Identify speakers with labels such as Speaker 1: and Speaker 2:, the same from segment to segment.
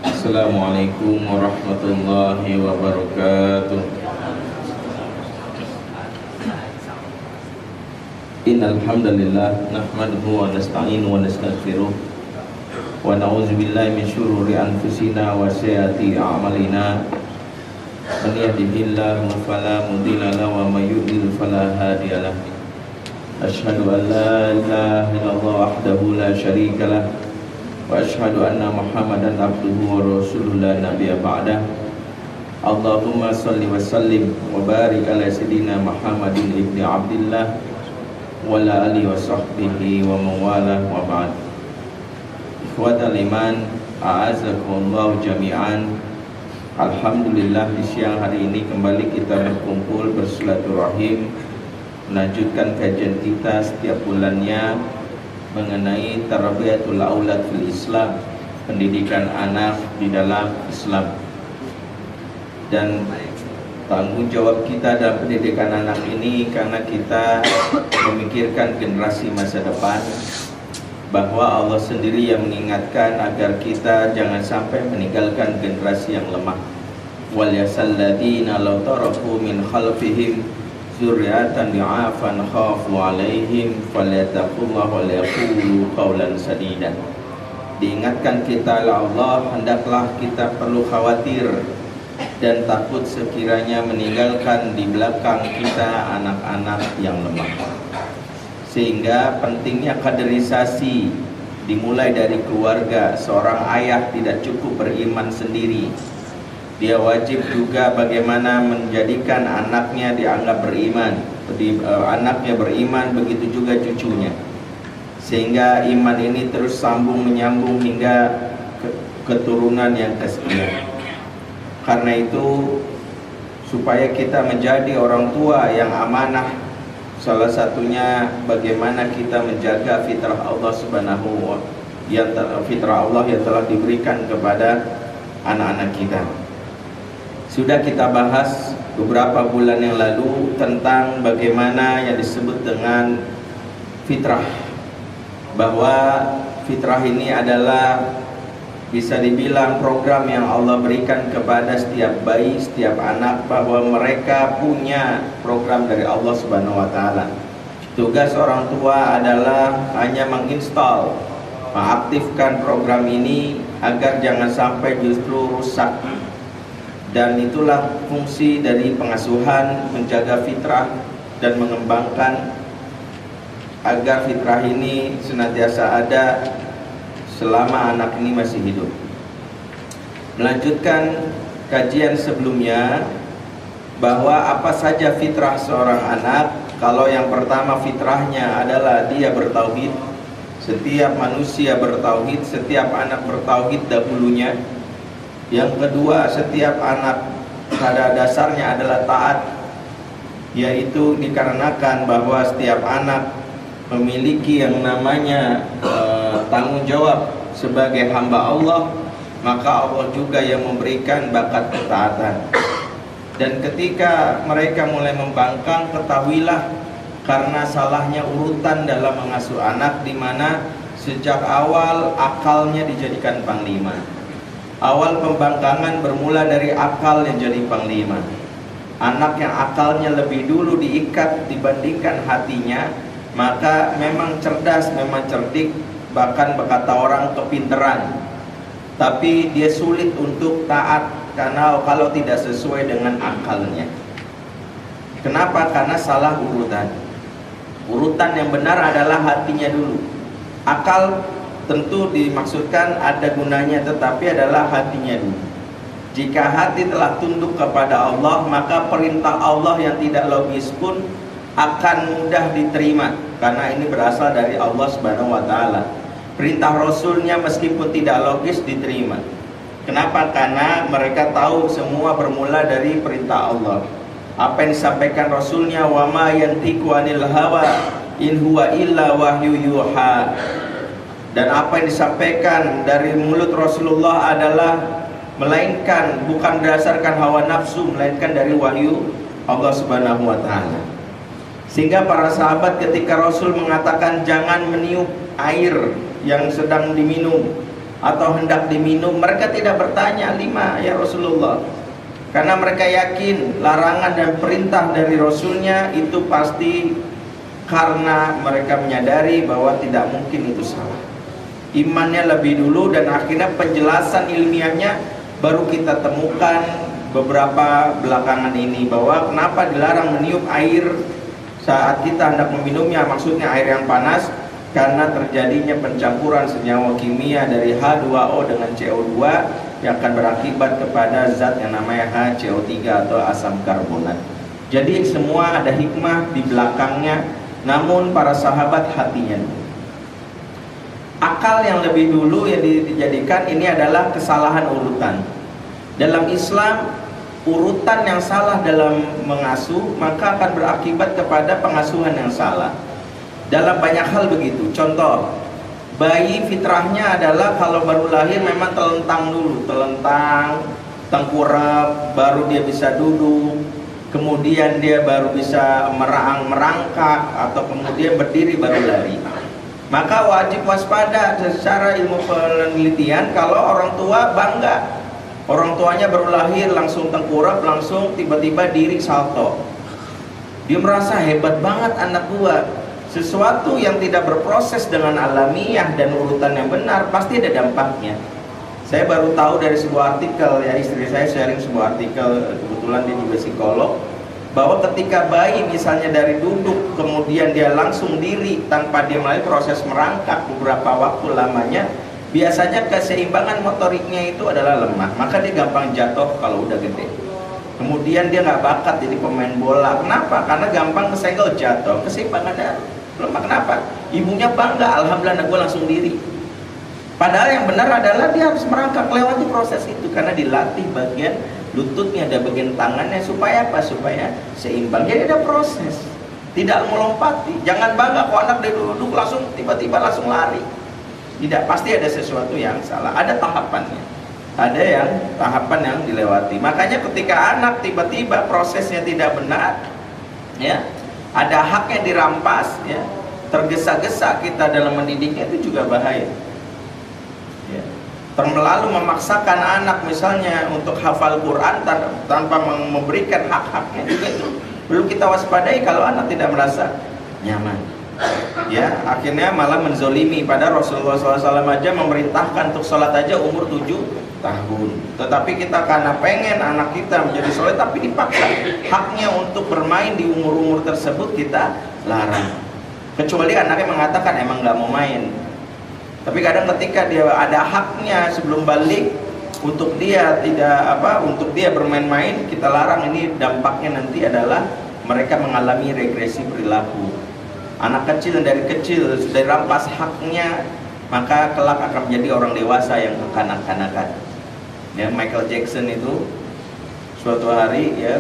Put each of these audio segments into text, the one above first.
Speaker 1: Assalamualaikum warahmatullahi wabarakatuh. Innal hamdalillah nahmaduhu wa nasta'inu wa nastaghfiruh wa na'udzu billahi min syururi anfusina wa sayyiati a'malina. Man yahdihillahu fala mudilla lahu wa may yudlil fala hadiya lahu. Asyhadu an la ilaha illallah wahdahu la syarika lah wa asyhadu anna Muhammadan abduhu wa rasuluhu la nabiyya ba'dah. Allahumma shalli wa sallim wa barik ala sayyidina Muhammadin ibni Abdillah wa ala alihi wa sahbihi wa mawalah wa ba'd. Ikhwatal iman, a'azakumullah jami'an. Alhamdulillah, di siang hari ini kembali kita berkumpul bersilaturahim, melanjutkan kajian kita setiap bulannya mengenai tarbiyatul aulad fil Islam, pendidikan anak di dalam Islam. Dan tanggung jawab kita dalam pendidikan anak ini karena kita memikirkan generasi masa depan, bahwa Allah sendiri yang mengingatkan agar kita jangan sampai meninggalkan generasi yang lemah. Wal yasalladzina law taraku min khalfihim dzurriatan di'afan khafu alaihim falyattaqullaha wa liyaqulu qawlan sadida. Diingatkan kita oleh Allah, hendaklah kita perlu khawatir dan takut sekiranya meninggalkan di belakang kita anak-anak yang lemah. Sehingga pentingnya kaderisasi dimulai dari keluarga. Seorang ayah tidak cukup beriman sendiri, dia wajib juga bagaimana menjadikan anaknya dianggap beriman. Anaknya beriman, begitu juga cucunya, sehingga iman ini terus sambung menyambung hingga keturunan yang kesekian. Karena itu, supaya kita menjadi orang tua yang amanah, salah satunya bagaimana kita menjaga fitrah Allah Subhanahu wa Ta'ala, fitrah Allah yang telah diberikan kepada anak-anak kita. Sudah kita bahas beberapa bulan yang lalu tentang bagaimana yang disebut dengan fitrah, bahwa fitrah ini adalah bisa dibilang program yang Allah berikan kepada setiap bayi, setiap anak, bahwa mereka punya program dari Allah Subhanahu wa Ta'ala. Tugas orang tua adalah hanya menginstal, mengaktifkan program ini agar jangan sampai justru rusak. Dan itulah fungsi dari pengasuhan, menjaga fitrah dan mengembangkan agar fitrah ini senantiasa ada selama anak ini masih hidup. Melanjutkan kajian sebelumnya, bahwa apa saja fitrah seorang anak. Kalau yang pertama, fitrahnya adalah dia bertauhid. Setiap manusia bertauhid, setiap anak bertauhid dahulunya. Yang kedua, setiap anak pada dasarnya adalah taat, yaitu dikarenakan bahwa setiap anak memiliki yang namanya tanggung jawab sebagai hamba Allah, maka Allah juga yang memberikan bakat ketaatan. Dan ketika mereka mulai membangkang, ketahuilah karena salahnya urutan dalam mengasuh anak, di mana sejak awal akalnya dijadikan panglima. Awal pembangkangan bermula dari akal yang jadi panglima. Anak yang akalnya lebih dulu diikat dibandingkan hatinya, maka memang cerdas, memang cerdik, bahkan berkata orang kepinteran. Tapi dia sulit untuk taat karena kalau tidak sesuai dengan akalnya. Kenapa? Karena salah urutan. Urutan yang benar adalah hatinya dulu. Akal tentu dimaksudkan ada gunanya, tetapi adalah hatinya dulu. Jika hati telah tunduk kepada Allah, maka perintah Allah yang tidak logis pun akan mudah diterima, karena ini berasal dari Allah Subhanahu wa Ta'ala. Perintah Rasulnya meskipun tidak logis diterima. Kenapa? Karena mereka tahu semua bermula dari perintah Allah. Apa yang disampaikan Rasulnya, wa ma yantiqu anil hawa in huwa illa wahyu yuha. Dan apa yang disampaikan dari mulut Rasulullah adalah melainkan bukan berdasarkan hawa nafsu, melainkan dari wahyu Allah Subhanahu wa Ta'ala. Sehingga para sahabat ketika Rasul mengatakan jangan meniup air yang sedang diminum, atau hendak diminum, mereka tidak bertanya, 5 ya Rasulullah. Karena mereka yakin larangan dan perintah dari Rasulnya itu pasti karena mereka menyadari bahwa tidak mungkin itu salah. Imannya lebih dulu, dan akhirnya penjelasan ilmiahnya baru kita temukan beberapa belakangan ini, bahwa kenapa dilarang meniup air saat kita hendak meminumnya, maksudnya air yang panas, karena terjadinya pencampuran senyawa kimia dari H2O dengan CO2 yang akan berakibat kepada zat yang namanya HCO3 atau asam karbonat. Jadi semua ada hikmah di belakangnya, namun para sahabat hatinya. Akal yang lebih dulu yang dijadikan ini adalah kesalahan urutan. Dalam Islam, urutan yang salah dalam mengasuh maka akan berakibat kepada pengasuhan yang salah. Dalam banyak hal begitu. Contoh, bayi fitrahnya adalah kalau baru lahir memang telentang dulu, telentang, tengkurap, baru dia bisa duduk, kemudian dia baru bisa merangkak, atau kemudian berdiri baru lari. Maka wajib waspada secara ilmu penelitian kalau orang tua bangga, orang tuanya baru lahir langsung tengkurap, langsung tiba-tiba diri salto. Dia merasa hebat banget anak gua. Sesuatu yang tidak berproses dengan alamiah dan urutan yang benar pasti ada dampaknya. Saya baru tahu dari sebuah artikel, ya istri saya sharing sebuah artikel, kebetulan dia juga psikolog, bahwa ketika bayi misalnya dari duduk kemudian dia langsung diri tanpa dia melalui proses merangkak beberapa waktu lamanya, biasanya keseimbangan motoriknya itu adalah lemah, maka dia gampang jatuh kalau udah gede. Kemudian dia nggak bakat jadi pemain bola. Kenapa? Karena gampang kesenggol jatuh, keseimbangannya lemah. Kenapa? Ibunya bangga, alhamdulillah anak gue langsung diri. Padahal yang benar adalah dia harus merangkak, lewati proses itu, karena dilatih bagian lututnya, ada bagian tangannya, supaya apa? Supaya seimbang. Jadi ada proses, tidak melompati. Jangan bangga kalau anak dia duduk langsung tiba-tiba langsung lari. Tidak, pasti ada sesuatu yang salah, ada tahapannya, ada yang tahapan yang dilewati. Makanya ketika anak tiba-tiba prosesnya tidak benar, ya, ada hak yang dirampas, ya, tergesa-gesa kita dalam mendidiknya, itu juga bahaya. Ya. Terlalu memaksakan anak misalnya untuk hafal Quran tanpa memberikan hak-haknya juga itu perlu kita waspadai kalau anak tidak merasa nyaman. Ya, akhirnya malah menzolimi. Pada Rasulullah SAW aja memerintahkan untuk sholat aja umur 7 tahun. Tetapi kita karena pengen anak kita menjadi soleh, tapi dipaksa. Haknya untuk bermain di umur-umur tersebut kita larang. Kecuali anaknya mengatakan emang nggak mau main. Tapi kadang ketika dia ada haknya sebelum balik untuk dia untuk dia bermain-main, kita larang. Ini dampaknya nanti adalah mereka mengalami regresi perilaku. Anak kecil dari kecil sudah dirampas haknya, maka kelak akan menjadi orang dewasa yang kekanak-kanakan. Ya, Michael Jackson itu suatu hari, ya,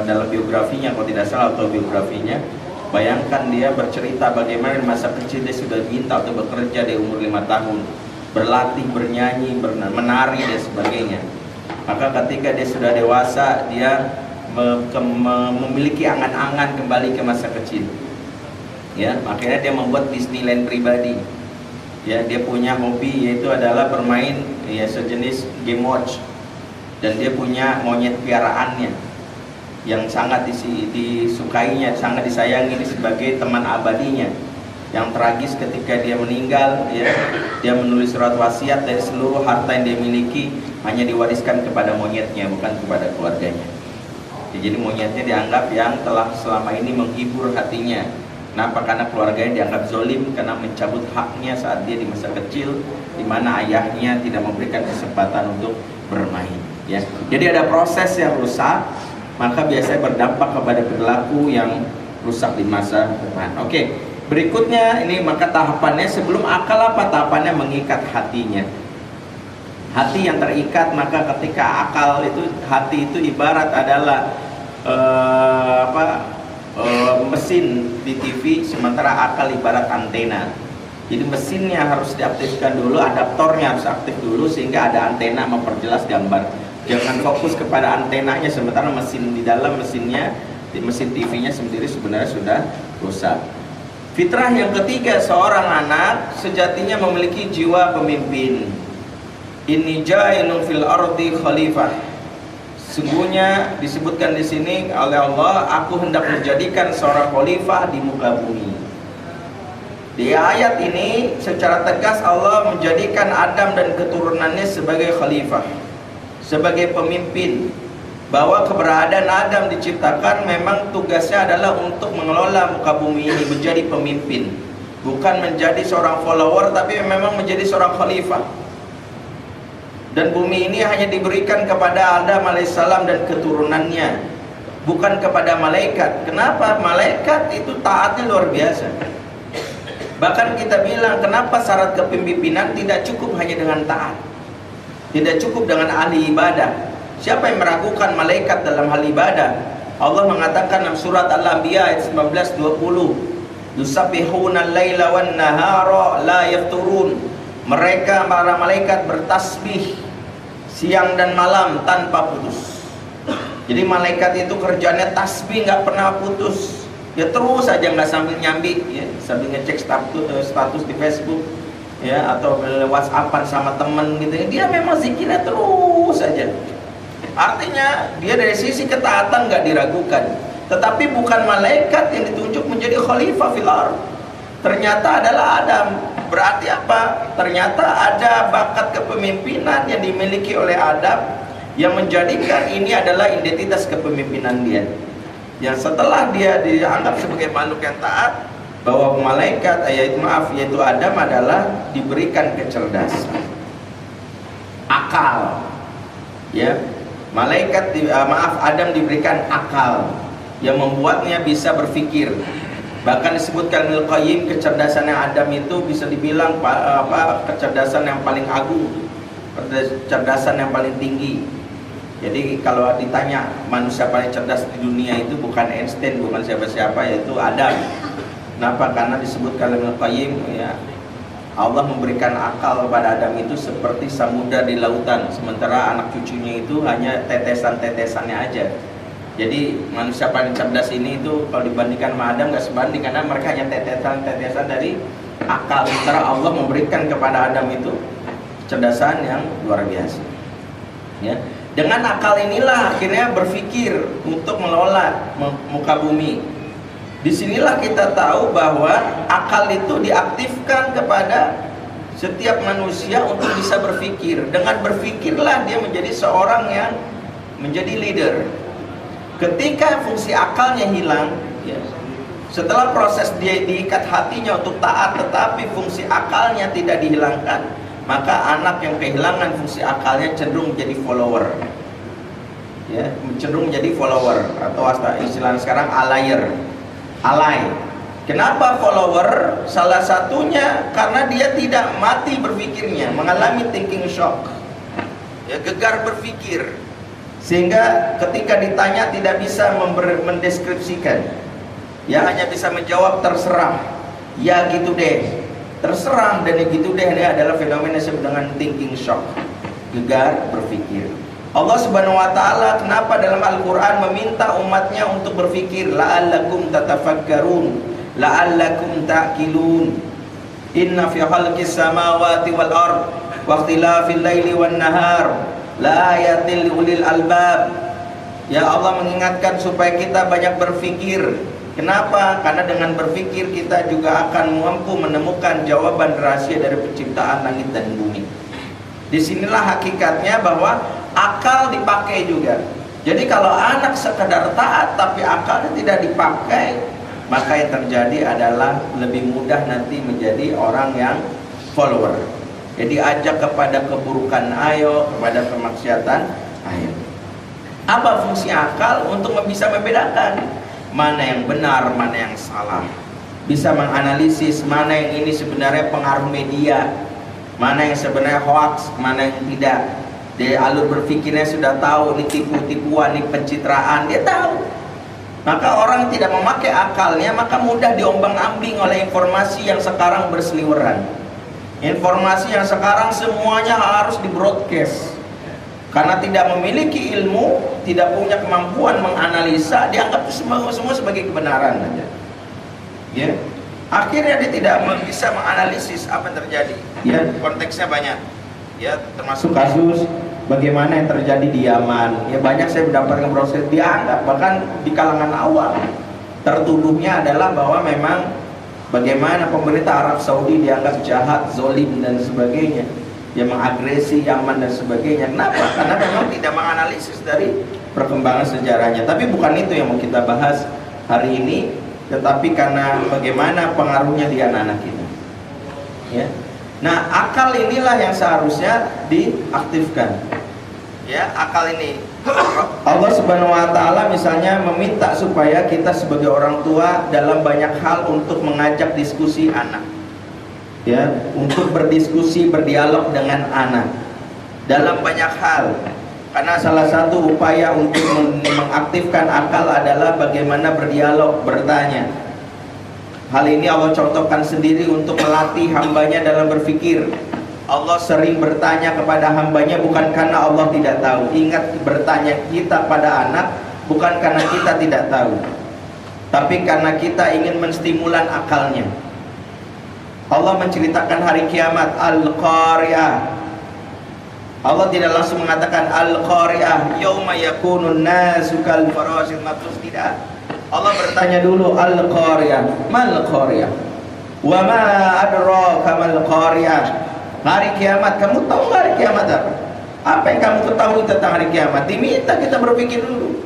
Speaker 1: dalam biografinya kalau tidak salah, autobiografinya, bayangkan dia bercerita bagaimana di masa kecil dia sudah diminta untuk bekerja di umur 5 tahun, berlatih, bernyanyi, menari dan sebagainya. Maka ketika dia sudah dewasa, dia memiliki angan-angan kembali ke masa kecil. Ya, akhirnya dia membuat Disneyland pribadi. Ya, dia punya hobi yaitu adalah bermain, ya, sejenis game watch, dan dia punya monyet piaraannya yang sangat disukainya, sangat disayangi sebagai teman abadinya. Yang tragis ketika dia meninggal, ya, dia menulis surat wasiat dari seluruh harta yang dia miliki hanya diwariskan kepada monyetnya, bukan kepada keluarganya. Ya, jadi monyetnya dianggap yang telah selama ini menghibur hatinya. Kenapa? Karena keluarganya dianggap zolim karena mencabut haknya saat dia di masa kecil, di mana ayahnya tidak memberikan kesempatan untuk bermain. Ya, jadi ada proses yang rusak, maka biasanya berdampak kepada perilaku yang rusak di masa depan. Oke, berikutnya ini maka tahapannya sebelum akal apa? Tahapannya mengikat hatinya. Hati yang terikat, maka ketika akal itu, hati itu ibarat adalah mesin di TV, sementara akal ibarat antena. Jadi mesinnya harus diaktifkan dulu, adaptornya harus aktif dulu sehingga ada antena memperjelas gambar. Jangan fokus kepada antenanya sementara mesin di dalam mesinnya, di mesin TV-nya sendiri sebenarnya sudah rusak. Fitrah yang ketiga, seorang anak sejatinya memiliki jiwa pemimpin. Inni ja'ilun fil ardi khalifah. Sungguhnya disebutkan di sini oleh Allah, aku hendak menjadikan seorang khalifah di muka bumi. Di ayat ini secara tegas Allah menjadikan Adam dan keturunannya sebagai khalifah, sebagai pemimpin. Bahwa keberadaan Adam diciptakan memang tugasnya adalah untuk mengelola muka bumi ini, menjadi pemimpin, bukan menjadi seorang follower, tapi memang menjadi seorang khalifah. Dan bumi ini hanya diberikan kepada Adam alaihissalam dan keturunannya, bukan kepada malaikat. Kenapa? Malaikat itu taatnya luar biasa. Bahkan kita bilang, kenapa syarat kepemimpinan tidak cukup hanya dengan taat, tidak cukup dengan ahli ibadah. Siapa yang meragukan malaikat dalam hal ibadah? Allah mengatakan dalam surat Al-Anbiya ayat 19-20, yusabbihuna al-laila wan nahara la yafturun. Mereka para malaikat bertasbih siang dan malam tanpa putus. Jadi malaikat itu kerjanya tasbih, nggak pernah putus. Ya terus saja, nggak sambil nyambi, ya, sambil ngecek status di Facebook, ya, atau WhatsAppan sama temen gitu. Dia memang zikirnya terus saja. Artinya dia dari sisi ketaatan nggak diragukan. Tetapi bukan malaikat yang ditunjuk menjadi khalifah fil ardh. Ternyata adalah Adam. Berarti apa? Ternyata ada bakat kepemimpinan yang dimiliki oleh Adam yang menjadikan ini adalah identitas kepemimpinan dia. Yang setelah dia dianggap sebagai makhluk yang taat, bahwa malaikat yaitu Adam adalah diberikan kecerdasan, akal, ya. Adam diberikan akal yang membuatnya bisa berpikir. Bahkan disebutkan Ibnu Qayyim, kecerdasan yang Adam itu bisa dibilang kecerdasan yang paling agung, kecerdasan yang paling tinggi. Jadi kalau ditanya manusia paling cerdas di dunia itu bukan Einstein, bukan siapa-siapa, yaitu Adam. Kenapa? Karena disebutkan Ibnu Qayyim, ya, Allah memberikan akal kepada Adam itu seperti samudra di lautan, sementara anak cucunya itu hanya tetesan-tetesannya aja. Jadi manusia paling cerdas ini itu kalau dibandingkan sama Adam nggak sebanding, karena mereka hanya tetesan-tetesan dari akal. Sementara Allah memberikan kepada Adam itu kecerdasan yang luar biasa. Ya. Dengan akal inilah akhirnya berpikir untuk mengelola muka bumi. Disinilah kita tahu bahwa akal itu diaktifkan kepada setiap manusia untuk bisa berpikir. Dengan berpikirlah dia menjadi seorang yang menjadi leader. Ketika fungsi akalnya hilang, ya, setelah proses dia diikat hatinya untuk taat, tetapi fungsi akalnya tidak dihilangkan, maka anak yang kehilangan fungsi akalnya cenderung menjadi follower, ya, cenderung menjadi follower, atau istilah sekarang alay. Kenapa follower? Salah satunya karena dia tidak mati berpikirnya, mengalami thinking shock, ya, gegar berpikir, sehingga ketika ditanya tidak bisa mendeskripsikan, ya, hanya bisa menjawab terserah, ya gitu deh, terserah dan gitu deh. Ini adalah fenomena yang disebut dengan thinking shock, gegar berpikir. Allah Subhanahu wa taala kenapa dalam Al-Qur'an meminta umatnya untuk berpikir, la'allakum tatafakkarun, la'allakum ta'qilun. Inna fi khalqis samawati wal ard wa ikhtilafil laili wan nahar la ayatil liulil albab. Ya, Allah mengingatkan supaya kita banyak berpikir. Kenapa? Karena dengan berpikir kita juga akan mampu menemukan jawaban rahasia dari penciptaan langit dan bumi. Disinilah hakikatnya bahwa akal dipakai juga. Jadi kalau anak sekedar taat tapi akalnya tidak dipakai, maka yang terjadi adalah lebih mudah nanti menjadi orang yang follower. Jadi ajak kepada keburukan ayo, kepada kemaksiatan ayo. Apa fungsi akal? Untuk bisa membedakan mana yang benar, mana yang salah. Bisa menganalisis mana yang ini sebenarnya pengaruh media, mana yang sebenarnya hoax, mana yang tidak. Dia alur berpikirnya sudah tahu, ini tipu-tipuan, ini pencitraan, dia tahu. Maka orang tidak memakai akalnya, maka mudah diombang-ambing oleh informasi yang sekarang berseliweran. Informasi yang sekarang semuanya harus di-broadcast. Karena tidak memiliki ilmu, tidak punya kemampuan menganalisa, dianggap semua sebagai kebenaran saja. Ya. Akhirnya dia tidak bisa menganalisis apa yang terjadi. Ya, konteksnya banyak. Ya, termasuk kasus bagaimana yang terjadi di Yaman. Ya, banyak saya mendapatkan proses dianggap bahkan di kalangan awam tertuduhnya adalah bahwa memang bagaimana pemerintah Arab Saudi dianggap jahat, zolim dan sebagainya. Yang mengagresi Yaman dan sebagainya. Kenapa? Karena memang tidak menganalisis dari perkembangan sejarahnya. Tapi bukan itu yang mau kita bahas hari ini, tetapi karena bagaimana pengaruhnya di anak-anak kita. Ya. Nah, akal inilah yang seharusnya diaktifkan. Ya, akal ini. Allah Subhanahu wa taala misalnya meminta supaya kita sebagai orang tua dalam banyak hal untuk mengajak diskusi anak. Ya, untuk berdiskusi, berdialog dengan anak dalam banyak hal. Karena salah satu upaya untuk mengaktifkan akal adalah bagaimana berdialog, bertanya. Hal ini Allah contohkan sendiri untuk melatih hambanya dalam berpikir. Allah sering bertanya kepada hambanya bukan karena Allah tidak tahu. Ingat, bertanya kita pada anak bukan karena kita tidak tahu, tapi karena kita ingin menstimulan akalnya. Allah menceritakan hari kiamat, Al-Qari'ah. Allah tidak langsung mengatakan Al-Qari'ah yauma yakunun nasu kal farasil mabthus, tidak. Allah bertanya dulu, Al-Qari'ah, mal Qari'ah? Wa ma adraka mal Qari'ah? Hari kiamat, kamu tahu hari kiamat apa? Apa yang kamu ketahui tentang hari kiamat? Diminta kita berpikir dulu.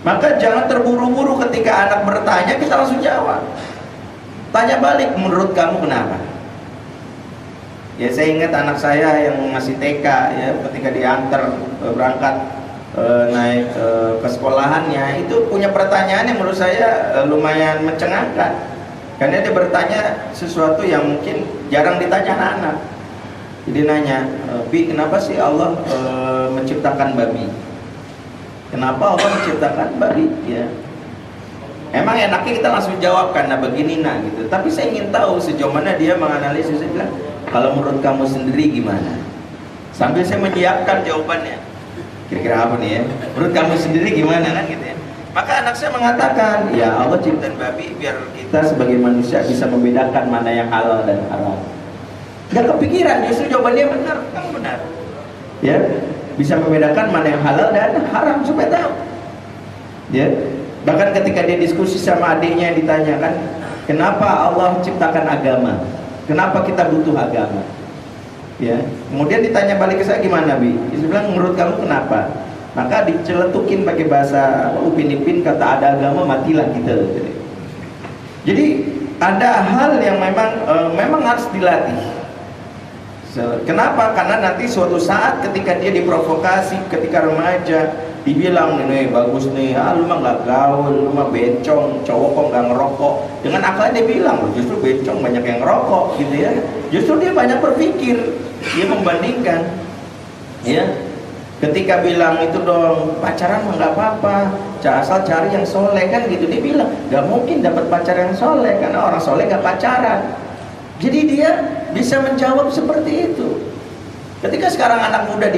Speaker 1: Maka jangan terburu-buru ketika anak bertanya kita langsung jawab. Tanya balik, menurut kamu kenapa? Ya, saya ingat anak saya yang masih TK ya, ketika diantar berangkat naik ke sekolahannya, itu punya pertanyaan yang menurut saya lumayan mencengangkan. Karena dia bertanya sesuatu yang mungkin jarang ditanya anak-anak. Jadi nanya, Bi, kenapa sih Allah menciptakan babi? Kenapa Allah menciptakan babi? Ya. Emang enaknya kita langsung jawab karena begini nak gitu. Tapi saya ingin tahu sejauh mana dia menganalisis. Saya bilang, kalau menurut kamu sendiri gimana? Sambil saya menyiapkan jawabannya. Kira-kira apa nih ya? Menurut kamu sendiri gimana kan gitu ya? Maka anak saya mengatakan, ya Allah ciptain babi biar kita sebagai manusia bisa membedakan mana yang halal dan haram. Gak kepikiran, justru jawabannya benar, kan benar. Ya, bisa membedakan mana yang halal dan haram supaya tahu. Ya. Bahkan ketika dia diskusi sama adiknya yang ditanyakan, kenapa Allah ciptakan agama? Kenapa kita butuh agama? Ya, kemudian ditanya balik ke saya, gimana Bi? Dia bilang, menurut kamu kenapa? Maka diceletukin pakai bahasa Upin Ipin, kata ada agama matilah kita. Jadi ada hal yang memang harus dilatih. Kenapa? Karena nanti suatu saat ketika dia diprovokasi, ketika remaja dibilang nih bagus nih, lu mah nggak gaul, lu mah bencong, cowok kok nggak ngerokok. Dengan akalnya dia bilang, justru bencong banyak yang ngerokok gitu ya. Justru dia banyak berpikir, dia membandingkan. Ya, ketika bilang itu dong pacaran mah nggak apa-apa, asal cari yang soleh kan gitu. Dia bilang nggak mungkin dapat pacar yang soleh karena orang soleh nggak pacaran. Jadi dia bisa menjawab seperti itu. Ketika sekarang anak muda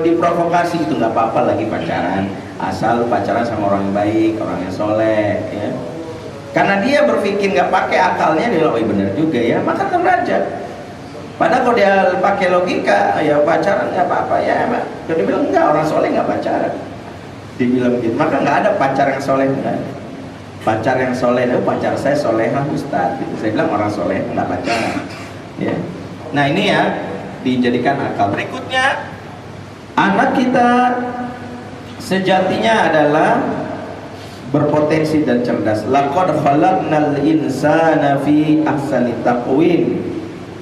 Speaker 1: diprovokasi itu nggak apa-apa lagi pacaran, asal pacaran sama orang yang baik, orang yang soleh, ya. Karena dia berpikir nggak pakai akalnya, dia bilang, oh benar juga ya, maka derajat. Padahal kalau dia pakai logika, ya pacaran nggak apa-apa ya, emang. Jadi dia bilang enggak, orang soleh nggak pacaran. Dia bilang begitu, maka nggak ada pacar yang soleh, enggak. Pacar yang soleh, pacar saya solehah Ustaz. Gitu. Saya bilang orang soleh nggak pacaran. Ya. Nah ini ya, dijadikan akal. Berikutnya, anak kita sejatinya adalah berpotensi dan cerdas. Laqad khalaqnal insana fi ahsani taqwim.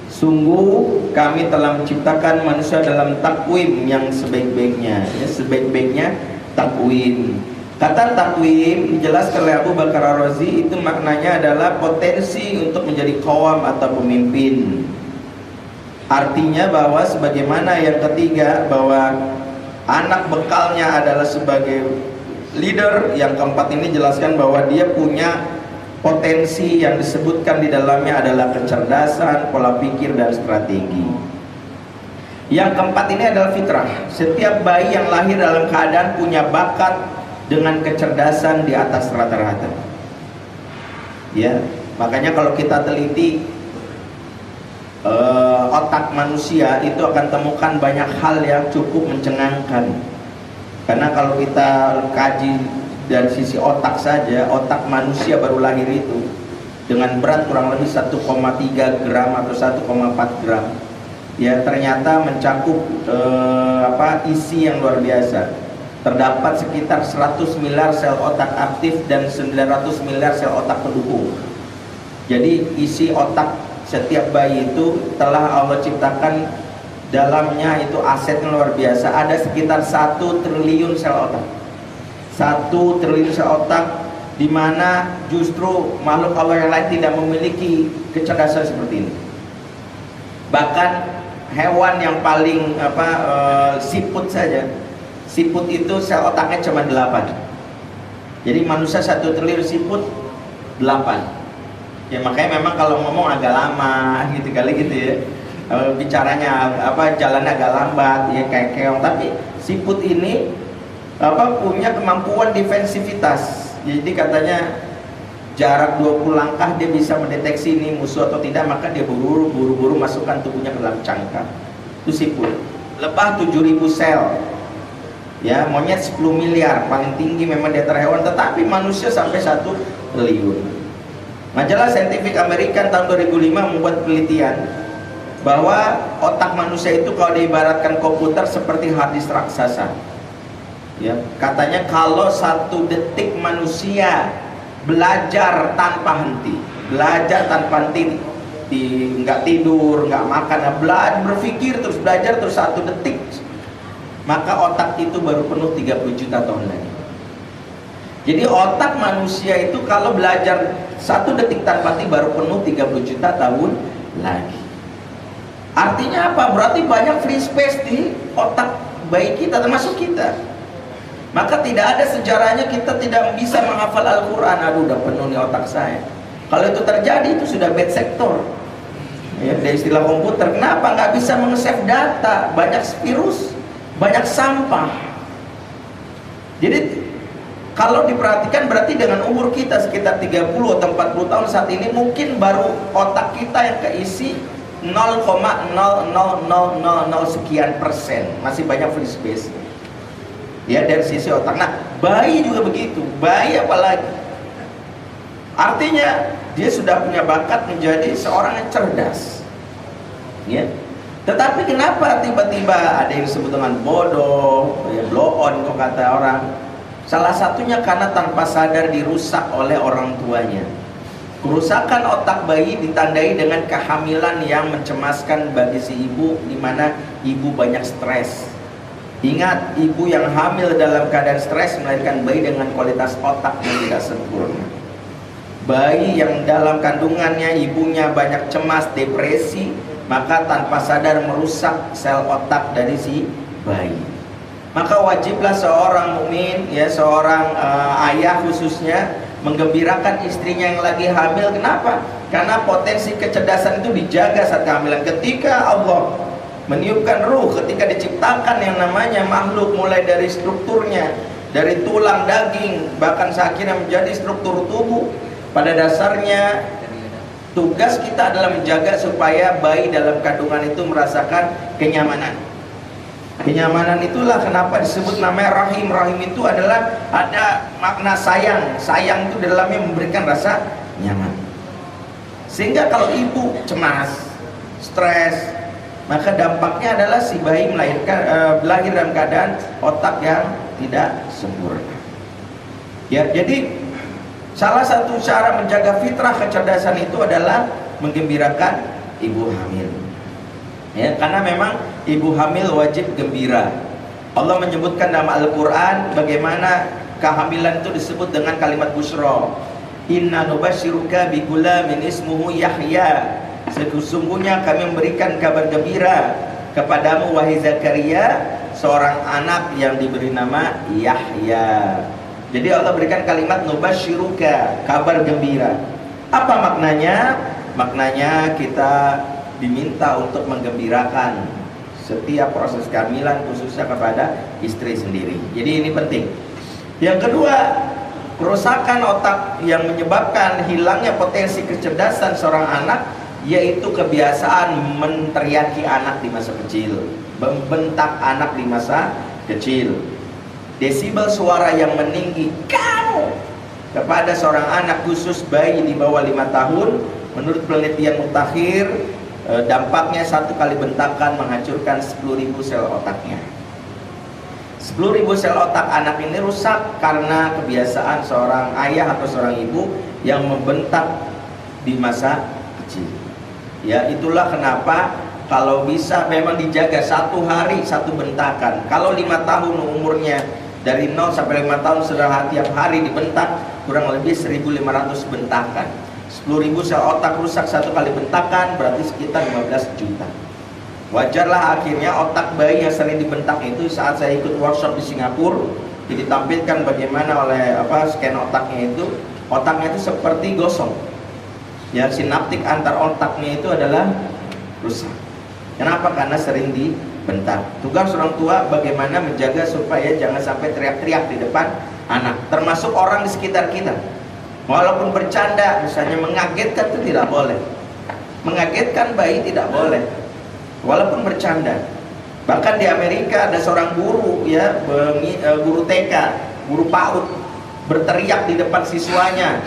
Speaker 1: Sungguh kami telah menciptakan manusia dalam takwim yang sebaik-baiknya. Ya, sebaik-baiknya takwim. Kata takwim dijelaskan oleh Abu Bakar Ar-Razi, itu maknanya adalah potensi untuk menjadi qawam atau pemimpin. Artinya bahwa sebagaimana yang ketiga, bahwa anak bekalnya adalah sebagai leader. Yang keempat ini jelaskan bahwa dia punya potensi yang disebutkan di dalamnya adalah kecerdasan, pola pikir dan strategi. Yang keempat ini adalah fitrah. Setiap bayi yang lahir dalam keadaan punya bakat dengan kecerdasan di atas rata-rata. Ya, Makanya kalau kita teliti otak manusia itu akan temukan banyak hal yang cukup mencengangkan. Karena kalau kita kaji dari sisi otak saja, otak manusia baru lahir itu dengan berat kurang lebih 1,3 gram atau 1,4 gram, ya ternyata mencakup isi yang luar biasa. Terdapat sekitar 100 miliar sel otak aktif dan 900 miliar sel otak pendukung. Jadi isi otak setiap bayi itu telah Allah ciptakan, dalamnya itu aset yang luar biasa. Ada sekitar 1 triliun sel otak. 1 triliun sel otak, di mana justru makhluk Allah yang lain tidak memiliki kecerdasan seperti ini. Bahkan hewan yang paling siput saja, siput itu sel otaknya cuma 8. Jadi manusia 1 triliun, siput 8. Ya makanya memang kalau ngomong agak lama gitu kali gitu ya, bicaranya jalannya agak lambat ya, kayak keong. Tapi siput ini punya kemampuan defensivitas. Jadi katanya jarak 20 langkah dia bisa mendeteksi ini musuh atau tidak, maka dia buru-buru masukkan tubuhnya ke dalam cangkang. Itu siput. Lebah 7.000 sel. Ya, monyet 10 miliar, paling tinggi memang di antara hewan, tetapi manusia sampai 1 triliun. Majalah Scientific American tahun 2005 membuat penelitian bahwa otak manusia itu kalau diibaratkan komputer seperti hard disk raksasa. Ya, katanya kalau 1 detik manusia belajar tanpa henti, nggak tidur, nggak makan, berpikir terus, belajar terus 1 detik, maka otak itu baru penuh 30 juta tahun lagi. Jadi otak manusia itu kalau belajar 1 detik tanpa henti baru penuh 30 juta tahun lagi. Artinya apa? Berarti banyak free space di otak bayi kita, termasuk kita. Maka tidak ada sejarahnya kita tidak bisa menghafal Al-Quran. Aduh, udah penuh nih otak saya. Kalau itu terjadi, itu sudah bad sector. Ya, dari istilah komputer. Kenapa nggak bisa meng-save data? Banyak virus, banyak sampah. Jadi kalau diperhatikan berarti dengan umur kita sekitar 30 atau 40 tahun saat ini, mungkin baru otak kita yang keisi 0,00000 sekian persen. Masih banyak free space. Ya, dari sisi otak. Nah, bayi juga begitu. Bayi apalagi. Artinya dia sudah punya bakat menjadi seorang yang cerdas. Ya. Tetapi kenapa tiba-tiba ada yang disebut dengan bodoh, ya, blow on kok kata orang. Salah satunya karena tanpa sadar dirusak oleh orang tuanya. Kerusakan otak bayi ditandai dengan kehamilan yang mencemaskan bagi si ibu, di mana ibu banyak stres. Ingat, ibu yang hamil dalam keadaan stres melahirkan bayi dengan kualitas otak yang tidak sempurna. Bayi yang dalam kandungannya ibunya banyak cemas, depresi, maka tanpa sadar merusak sel otak dari si bayi. Maka wajiblah seorang mukmin, ya, seorang ayah khususnya, menggembirakan istrinya yang lagi hamil. Kenapa? Karena potensi kecerdasan itu dijaga saat kehamilan. Ketika Allah meniupkan ruh, ketika diciptakan yang namanya makhluk, mulai dari strukturnya, dari tulang, daging, bahkan akhirnya menjadi struktur tubuh, pada dasarnya tugas kita adalah menjaga supaya bayi dalam kandungan itu merasakan kenyamanan. Kenyamanan itulah kenapa disebut namanya rahim. Rahim itu adalah ada makna sayang. Sayang itu dalamnya memberikan rasa nyaman. Sehingga kalau ibu cemas, stres, maka dampaknya adalah si bayi lahir dalam keadaan otak yang tidak sempurna. Ya, jadi salah satu cara menjaga fitrah kecerdasan itu adalah menggembirakan ibu hamil. Ya, karena memang ibu hamil wajib gembira. Allah menyebutkan dalam Al-Quran bagaimana kehamilan itu disebut dengan kalimat busyra. Inna nubasyiruka bi gulamin ismuhu Yahya. Sesungguhnya kami memberikan kabar gembira kepadamu wahai Zakaria, seorang anak yang diberi nama Yahya. Jadi Allah berikan kalimat nubasyiruka, kabar gembira. Apa maknanya? Maknanya kita diminta untuk menggembirakan setiap proses kehamilan, khususnya kepada istri sendiri. Jadi ini penting. Yang kedua,
Speaker 2: Kerusakan otak yang menyebabkan hilangnya potensi kecerdasan seorang anak yaitu kebiasaan menteriaki anak di masa kecil, membentak anak di masa kecil. Desibel suara yang meninggi "kamu" kepada seorang anak, khusus bayi di bawah 5 tahun, menurut penelitian mutakhir, dampaknya satu kali bentakan menghancurkan 10.000 sel otaknya. 10.000 sel otak anak ini rusak karena kebiasaan seorang ayah atau seorang ibu yang membentak di masa kecil. Ya, itulah kenapa kalau bisa memang dijaga 1 hari 1 bentakan. Kalau 5 tahun umurnya, dari 0 sampai 5 tahun sudah tiap hari dibentak, kurang lebih 1.500 bentakan. 10.000 sel otak rusak 1 kali bentakan berarti sekitar 15 juta. Wajarlah akhirnya otak bayi yang sering dibentak itu. Saat saya ikut workshop di Singapura, ditampilkan bagaimana oleh scan otaknya itu, otaknya itu seperti gosong. Ya, sinaptik antar otaknya itu adalah rusak. Kenapa? Karena sering dibentak. Tugas orang tua bagaimana menjaga supaya jangan sampai teriak-teriak di depan anak, termasuk orang di sekitar kita. Walaupun bercanda, misalnya mengagetkan itu tidak boleh. Mengagetkan bayi tidak boleh, walaupun bercanda. Bahkan di Amerika ada seorang guru, ya, guru TK, guru PAUD, berteriak di depan siswanya,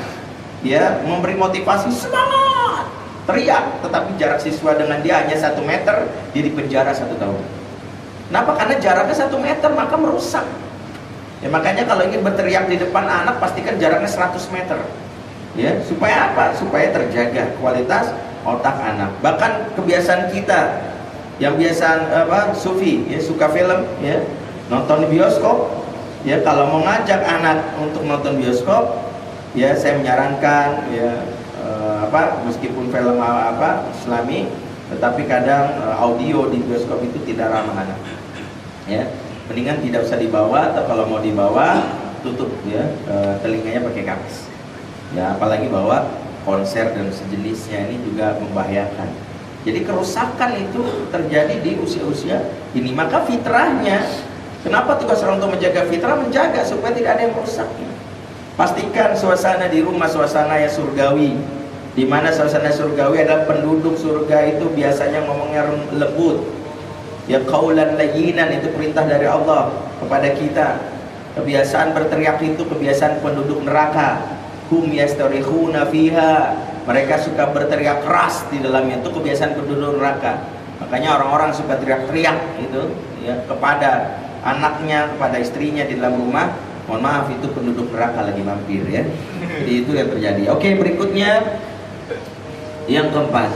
Speaker 2: ya, memberi motivasi, semangat, teriak, tetapi jarak siswa dengan dia hanya 1 meter, dia dipenjara 1 tahun. Kenapa? Karena jaraknya 1 meter, maka merusak. Ya, makanya kalau ingin berteriak di depan anak, pastikan jaraknya 100 meter. Ya, supaya apa? Supaya terjaga kualitas otak anak. Bahkan kebiasaan kita yang biasa sufi, ya, suka film, ya, nonton di bioskop, ya, kalau mau ngajak anak untuk nonton bioskop, ya, saya menyarankan, ya, meskipun film Islami, tetapi kadang audio di bioskop itu tidak ramah anak. Ya, mendingan tidak usah dibawa, atau kalau mau dibawa tutup, ya, telinganya pakai kapas. Ya, apalagi bawa konser dan sejenisnya, ini juga membahayakan. Jadi kerusakan itu terjadi di usia-usia ini. Maka fitrahnya, kenapa tugas orang tua menjaga fitrah? Menjaga supaya tidak ada yang merusaknya. Pastikan suasana di rumah suasana yang surgawi, di mana suasana surgawi adalah penduduk surga itu biasanya ngomongnya lembut. Ya, qaulan layyinan, itu perintah dari Allah kepada kita. Kebiasaan berteriak itu kebiasaan penduduk neraka. Hum yastarikhuna fiha, mereka suka berteriak keras di dalamnya, itu kebiasaan penduduk neraka. Makanya orang-orang suka teriak-teriak itu, ya, kepada anaknya, kepada istrinya di dalam rumah. Mohon maaf, itu penduduk neraka lagi mampir, ya. Jadi itu yang terjadi. Oke, berikutnya yang keempat,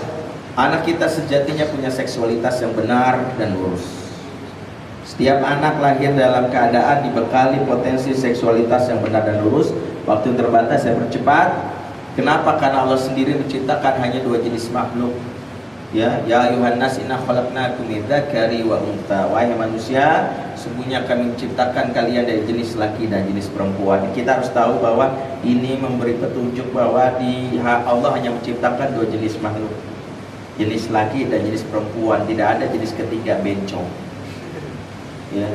Speaker 2: anak kita sejatinya punya seksualitas yang benar dan lurus. Setiap anak lahir dalam keadaan dibekali potensi seksualitas yang benar dan lurus. Waktu yang terbatas, saya percepat. Kenapa? Karena Allah sendiri menciptakan hanya 2 jenis makhluk. Ya ayuhan nas inna khalaqnakum min dzakari wa untha. Wahai manusia, sesungguhnya kami menciptakan kalian dari jenis laki dan jenis perempuan. Kita harus tahu bahwa ini memberi petunjuk bahwa Allah hanya menciptakan 2 jenis makhluk, jenis laki dan jenis perempuan. Tidak ada jenis ketiga, bencong. Ya,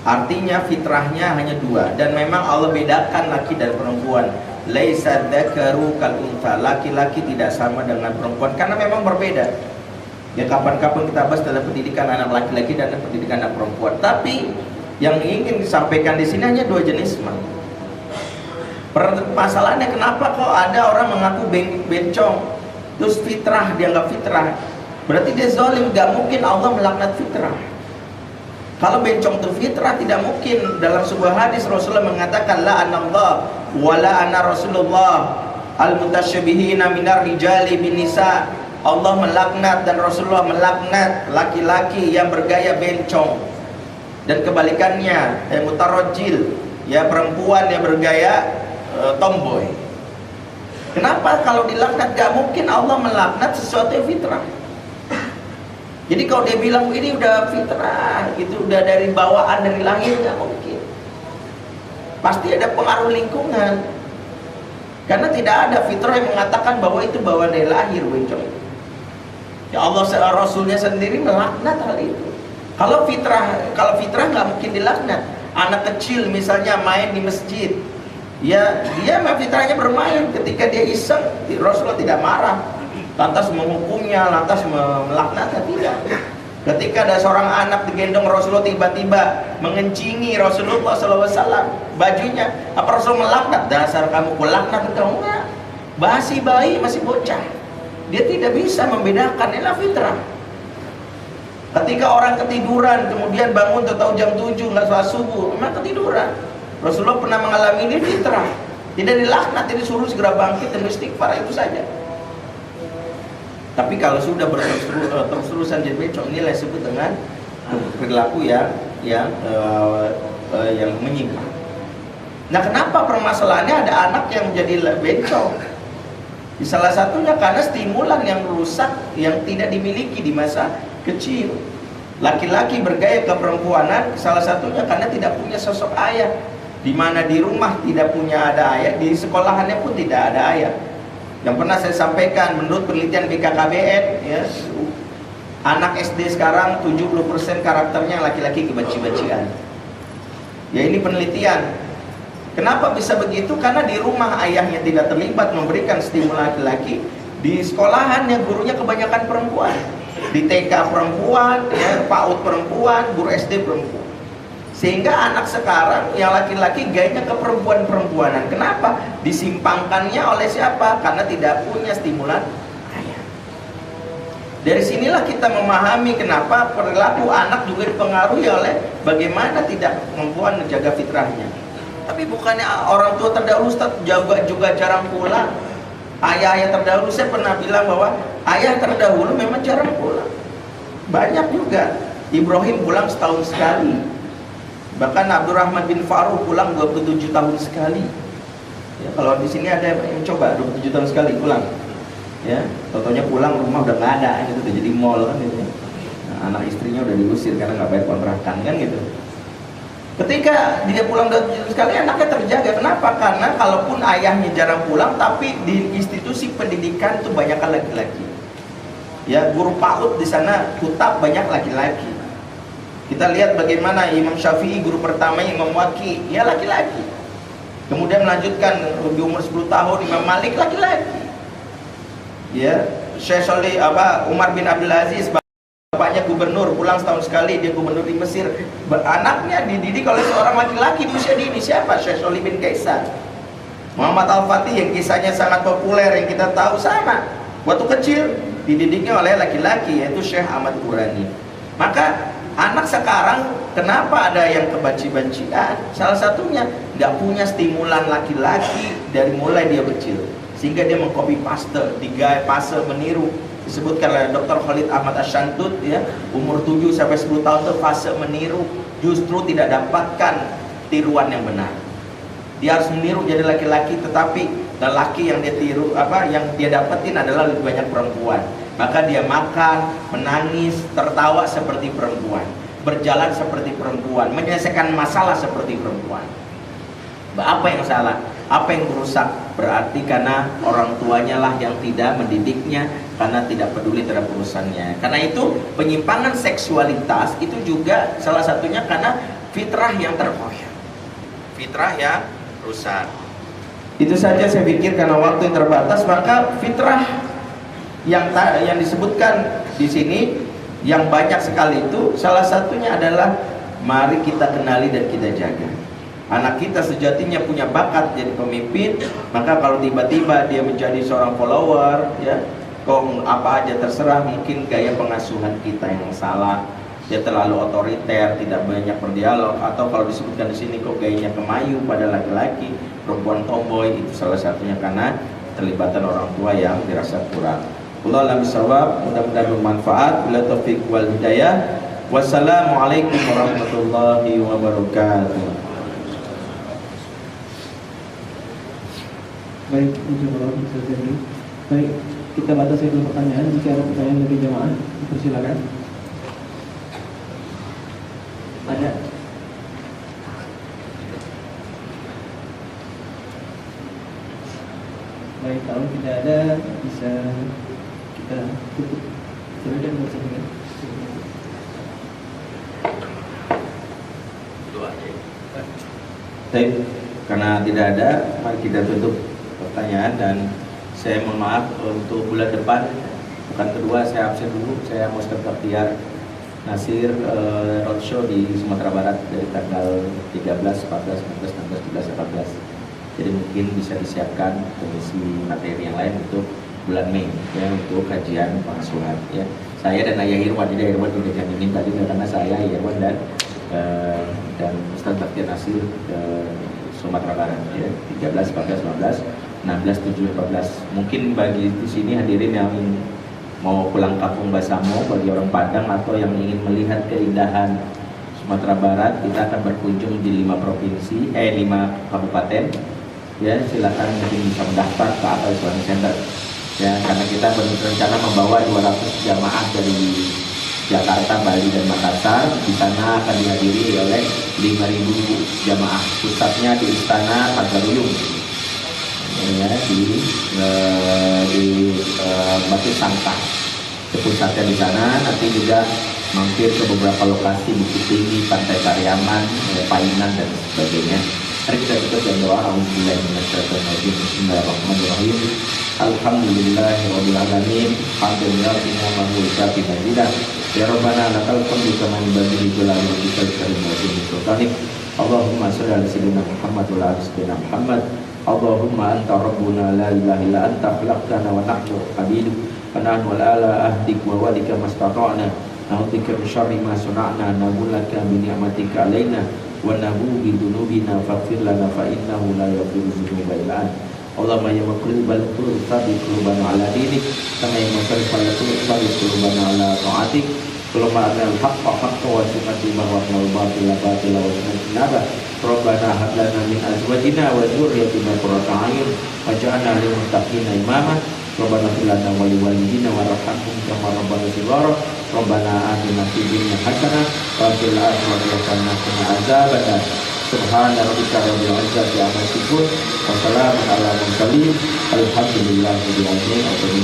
Speaker 2: artinya fitrahnya hanya 2, dan memang Allah bedakan laki dan perempuan. Laisa dzakaru kal untha, laki-laki tidak sama dengan perempuan karena memang berbeda. Ya, kapan-kapan kita bahas dalam pendidikan anak laki-laki dan pendidikan anak perempuan. Tapi yang ingin disampaikan di sini hanya 2 jenis makhluk. Permasalahannya, kenapa kok ada orang mengaku bencong terus fitrah dianggap fitrah? Berarti dia zalim. Gak mungkin Allah melaknat fitrah. Kalau bencong itu fitrah, tidak mungkin. Dalam sebuah hadis Rasulullah mengatakan, la anallah wa la ana Rasulullah al-mutasyabihina minar rijali bin nisa. Allah melaknat dan Rasulullah melaknat laki-laki yang bergaya bencong, dan kebalikannya mutarajjil, ya, perempuan yang bergaya tomboy. Kenapa? Kalau dilaknat, gak mungkin Allah melaknat sesuatu yang fitrah. Jadi kalau dia bilang ini udah fitrah, itu udah dari bawaan, dari lahir, nggak mungkin. Pasti ada pengaruh lingkungan. Karena tidak ada fitrah yang mengatakan bahwa itu bawaan dari lahir, bencong. Ya, Allah Rasulnya sendiri melaknat hal itu. Kalau fitrah nggak mungkin dilaknat. Anak kecil misalnya main di masjid, Ya, dia memang fitrahnya bermain. Ketika dia iseng, Rasulullah tidak marah, lantas menghukumnya, lantas melaknatnya, tidak. Ketika ada seorang anak digendong Rasulullah, tiba-tiba mengencingi Rasulullah SAW bajunya, apa Rasul melaknat? Dasar kamu, kulaknat engkau? Enggak. Basi bayi, masih bocah, dia tidak bisa membedakan. Inilah fitrah. Ketika orang ketiduran kemudian bangun tahu jam 7 nggak sholat subuh, memang ketiduran. Rasulullah pernah mengalami ini, fitrah. Tidak dilaknat, tidak disuruh segera bangkit dan istighfar, itu saja. Tapi kalau sudah terus-terusan jadi bencong, inilah disebut dengan perilaku yang menyimpang. Nah, kenapa permasalahannya ada anak yang menjadi bencong? Salah satunya karena stimulan yang rusak yang tidak dimiliki di masa kecil. Laki-laki bergaya keperempuanan salah satunya karena tidak punya sosok ayah. Di mana di rumah tidak punya ada ayah, di sekolahannya pun tidak ada ayah. Yang pernah saya sampaikan, menurut penelitian BKKBN, ya, anak SD sekarang 70% karakternya laki-laki kebenci-bencian. Ya, ini penelitian. Kenapa bisa begitu? Karena di rumah ayahnya tidak terlibat memberikan stimulan laki-laki, di sekolahannya gurunya kebanyakan perempuan, di TK perempuan, ya, PAUD perempuan, guru SD perempuan. Sehingga anak sekarang yang laki-laki gayanya ke perempuan-perempuanan. Kenapa? Disimpangkannya oleh siapa? Karena tidak punya stimulan ayah. Dari sinilah kita memahami kenapa perilaku anak juga dipengaruhi oleh bagaimana tidak kemampuan menjaga fitrahnya. Tapi bukannya orang tua terdahulu juga jarang pulang. Ayah-ayah terdahulu, saya pernah bilang bahwa ayah terdahulu memang jarang pulang. Banyak juga. Ibrahim pulang setahun sekali. Bahkan Abdurrahman bin Faruq pulang 27 tahun sekali. Ya, kalau di sini ada yang coba 27 tahun sekali pulang. Ya, totonya pulang rumah udah nggak ada, gitu, udah jadi mall kan gitu. Nah, anak istrinya udah diusir karena nggak bayar kontrakan kan gitu. Ketika dia pulang 27 tahun sekali, anaknya terjaga. Kenapa? Karena kalaupun ayahnya jarang pulang, tapi di institusi pendidikan itu banyak laki-laki. Ya, guru PAUD di sana kutab banyak laki-laki. Kita lihat bagaimana Imam Syafi'i guru pertama, Imam Waqi, ya laki-laki. Kemudian melanjutkan di umur 10 tahun Imam Malik laki-laki. Ya, Syekh Umar bin Abdul Aziz, bapaknya gubernur, pulang setahun sekali, dia gubernur di Mesir. Anaknya dididik oleh seorang laki-laki di usia dini. Siapa? Syekh Sholih bin Kaisar. Muhammad Al-Fatih yang kisahnya sangat populer yang kita tahu sama. Waktu kecil dididiknya oleh laki-laki, yaitu Syekh Ahmad Qurani. Maka anak sekarang kenapa ada yang kebenci-bencian? Salah satunya nggak punya stimulan laki-laki dari mulai dia kecil, sehingga dia mengcopy paste, digaya fase meniru. Disebutkan oleh Dr. Khalid Ahmad Asyantut, ya, umur 7 sampai 10 tahun itu fase meniru, justru tidak dapatkan tiruan yang benar. Dia harus meniru jadi laki-laki, tetapi lelaki yang dia tiru, yang dia dapetin adalah lebih banyak perempuan. Maka dia makan, menangis, tertawa seperti perempuan, berjalan seperti perempuan, menyelesaikan masalah seperti perempuan. Apa yang salah? Apa yang merusak? Berarti karena orang tuanya lah yang tidak mendidiknya, karena tidak peduli terhadap urusannya. Karena itu penyimpangan seksualitas itu juga salah satunya karena fitrah yang terkoyak, fitrah yang rusak. Itu saja saya pikir, karena waktu yang terbatas, maka fitrah yang disebutkan di sini yang banyak sekali itu salah satunya adalah mari kita kenali dan kita jaga. Anak kita sejatinya punya bakat jadi pemimpin, maka kalau tiba-tiba dia menjadi seorang follower, ya, kok apa aja terserah, mungkin gaya pengasuhan kita yang salah, dia terlalu otoriter, tidak banyak berdialog, atau kalau disebutkan di sini kok gayanya kemayu pada laki-laki, perempuan tomboy, itu salah satunya karena terlibatan orang tua yang dirasa kurang. Allah alam bisawab, mudah-mudahan bermanfaat. Bila taufik wal hidayah. Wassalamualaikum warahmatullahi wabarakatuh.
Speaker 3: Baik, insyaallah bisa jadi. Baik, kita batasi dulu pertanyaan. Jika ada pertanyaan dari jemaah, persilakan. Ada. Baik, kalau tidak ada bisa kita tutup. Silakan bersabar.
Speaker 2: Doa aja.
Speaker 1: Baik. Karena tidak ada, mari kita tutup pertanyaan dan saya mohon maaf untuk bulan depan pekan kedua saya absen dulu. Saya mau Bakhtiar Nasir roadshow di Sumatera Barat dari tanggal 13, 14, 15, 16, 17, 18. Jadi mungkin bisa disiapkan mengisi materi yang lain untuk bulan Mei ya, untuk kajian pengasuhan ya. Saya dan Ayah Irwan, jadi Irwan udah jaminin tadi karena saya Irwan dan Ustaz Bakhtiar Nasir Sumatera Barat ya, 13, 14, 15, 16, 17, 14. Mungkin bagi di sini hadirin yang mau pulang kampung Basamo, bagi orang Padang atau yang ingin melihat keindahan Sumatera Barat, kita akan berkunjung di 5 provinsi, 5 kabupaten. Ya, silakan mungkin bisa mendaftar ke Apel Islamic Center. Ya, karena kita berencana membawa 200 jamaah dari Jakarta, Bali, dan Makassar. Di sana akan dihadiri oleh 5.000 jamaah. Pusatnya di Istana Pagaruyung, ya, di Batu Sangkah. Pusatnya di sana. Nanti juga mampir ke beberapa lokasi, Bukit Tinggi, Pantai Pariaman, Painan, dan sebagainya. Mari kita tutup dengan doa. Bismillahirrahmanirrahim. Alhamdulillahirabbil alamin. Hamdalillah wa mulkatin majidah. Ya Rabbana lakal hamdu kama yanbaghi li jalali wajhikal karim wa li sultanik. Allahumma shalli ala sayyidina Muhammad wa ala sayyidina Muhammad. Allahumma anta rabbuna la ilaha illa anta khalaqtana wa nahnu abiduk wa nahnu ala ahdik wa walika mastata'na. Na'udzubika min syarri ma sana'na, nabulaka bi ni'matika alaina wa nabu bi dzunubina faghfir lana fa innahu la yaghfiru dzunuba illa anta. Allahumma ya muqallibal qulub tsabbit qulubana ala dinik, kama ya musarrifal qulub tsabbit qulubana ala ta'atik. Allahumma arina al-haqqa haqqan wa arina al-batila batila wa arina Rabbana hab lana min azwajina wa dhurriyyatina qurrata a'yun waj'alna lil muttaqina imama. Rabbana fir lana wa li walidina warhamhum kama rabbana shighara. Rabbana atina fid dunya hasanah wa fil akhirati hasanah wa qina adzabannar. Subhana rabbika rabbil izzati amma yasifun wa salamun alal mursalin. Alhamdulillahi rabbil alamin.